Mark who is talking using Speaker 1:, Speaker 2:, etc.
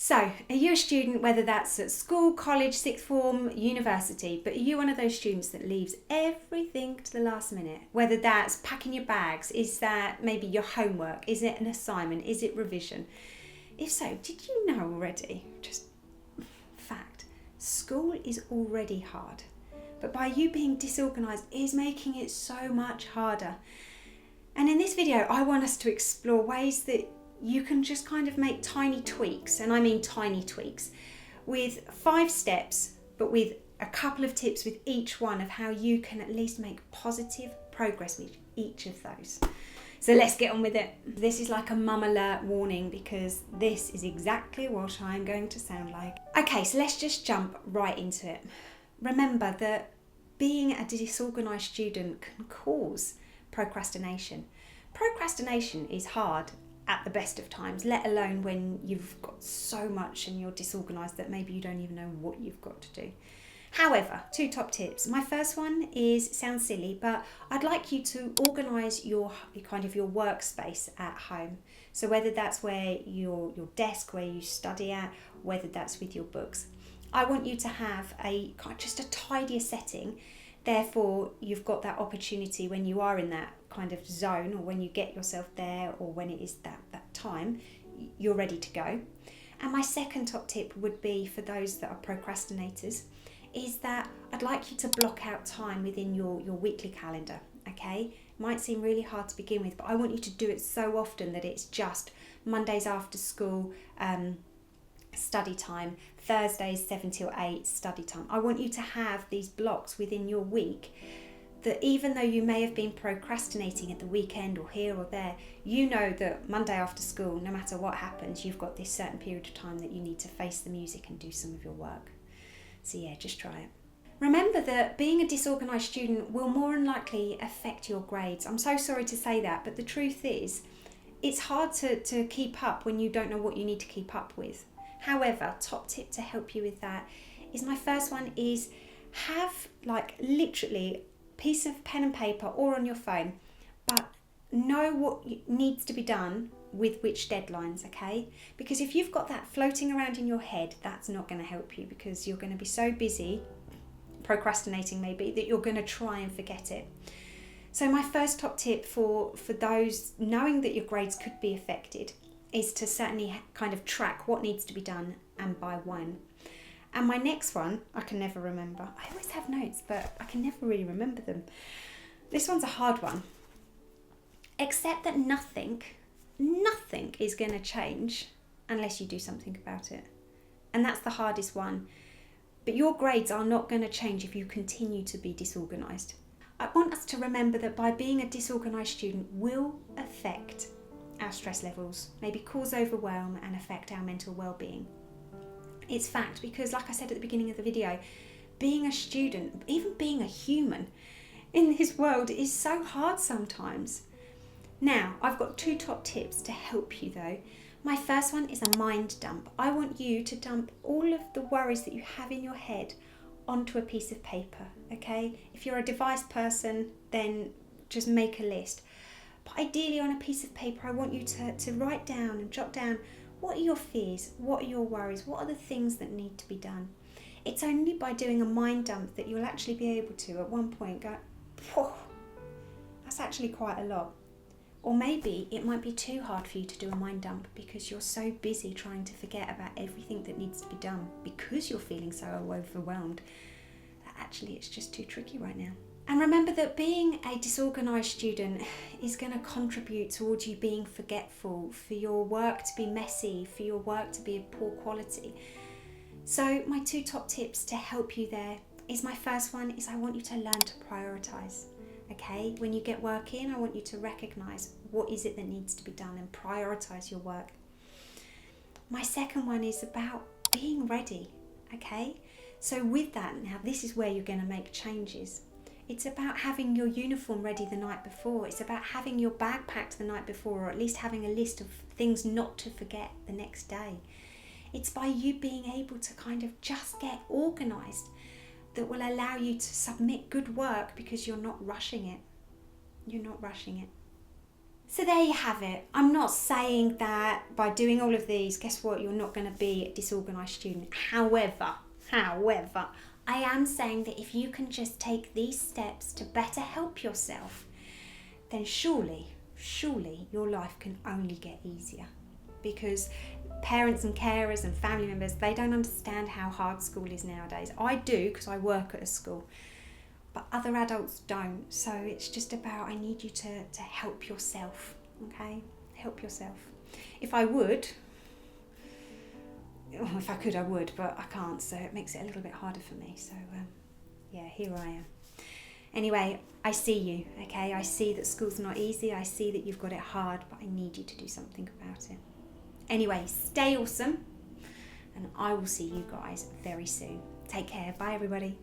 Speaker 1: So, are you a student, whether that's at school, college, sixth form, university, but are you one of those students that leaves everything to the last minute? Whether that's packing your bags, is that maybe your homework, is it an assignment, is it revision? If so, did you know already? Just fact, school is already hard, but by you being disorganised is making it so much harder. And in this video, I want us to explore ways that you can just kind of make tiny tweaks, and I mean tiny tweaks, with 5 steps, but with a couple of tips with each one of how you can at least make positive progress with each of those. So let's get on with it. This is like a mum alert warning because this is exactly what I'm going to sound like. Okay, so let's just jump right into it. Remember that being a disorganised student can cause procrastination. Procrastination is hard at the best of times, let alone when you've got so much and you're disorganised that maybe you don't even know what you've got to do. However, 2 top tips. My first one sounds silly, but I'd like you to organise your workspace at home. So whether that's where your desk, where you study at, whether that's with your books. I want you to have just a tidier setting. Therefore, you've got that opportunity when you are in that kind of zone, or when you get yourself there, or when it is that time, you're ready to go. And my second top tip would be for those that are procrastinators, is that I'd like you to block out time within your weekly calendar, okay? It might seem really hard to begin with, but I want you to do it so often that it's just Mondays after school, study time, Thursdays 7 till 8 study time. I want you to have these blocks within your week that even though you may have been procrastinating at the weekend or here or there, you know that Monday after school, no matter what happens, you've got this certain period of time that you need to face the music and do some of your work. So yeah, just try it. Remember that being a disorganised student will more than likely affect your grades. I'm so sorry to say that, but the truth is, it's hard to keep up when you don't know what you need to keep up with. However, top tip to help you with that is my first one is have literally a piece of pen and paper or on your phone, but know what needs to be done with which deadlines, okay? Because if you've got that floating around in your head, that's not going to help you, because you're going to be so busy procrastinating maybe that you're going to try and forget it. So my first top tip for those knowing that your grades could be affected is to certainly kind of track what needs to be done and by when. And my next one, I can never remember. I always have notes, but I can never really remember them. This one's a hard one. Accept that nothing is going to change unless you do something about it. And that's the hardest one. But your grades are not going to change if you continue to be disorganised. I want us to remember that by being a disorganised student will affect our stress levels, maybe cause overwhelm and affect our mental well-being. It's fact, because like I said at the beginning of the video, being a student, even being a human in this world is so hard sometimes. Now, I've got 2 top tips to help you though. My first one is a mind dump. I want you to dump all of the worries that you have in your head onto a piece of paper, okay? If you're a device person, then just make a list. But ideally on a piece of paper, I want you to write down and jot down, what are your fears? What are your worries? What are the things that need to be done? It's only by doing a mind dump that you'll actually be able to at one point go, that's actually quite a lot. Or maybe it might be too hard for you to do a mind dump because you're so busy trying to forget about everything that needs to be done because you're feeling so overwhelmed that actually it's just too tricky right now. And remember that being a disorganised student is going to contribute towards you being forgetful, for your work to be messy, for your work to be of poor quality. So my 2 top tips to help you there is, my first one is I want you to learn to prioritise. Okay, when you get work in, I want you to recognise what is it that needs to be done and prioritise your work. My second one is about being ready. Okay, so with that, now this is where you're going to make changes. It's about having your uniform ready the night before. It's about having your bag packed the night before, or at least having a list of things not to forget the next day. It's by you being able to kind of just get organised that will allow you to submit good work because you're not rushing it. You're not rushing it. So there you have it. I'm not saying that by doing all of these, guess what, you're not going to be a disorganised student. However, I am saying that if you can just take these steps to better help yourself, then surely your life can only get easier. Because parents and carers and family members, they don't understand how hard school is nowadays. I do, because I work at a school, but other adults don't. So it's just about, I need you to help yourself, okay? Help yourself. If I could, I would, but I can't, so it makes it a little bit harder for me. So yeah, here I am. Anyway, I see you, okay? I see that school's not easy. I see that you've got it hard, but I need you to do something about it. Anyway, stay awesome, and I will see you guys very soon. Take care. Bye, everybody.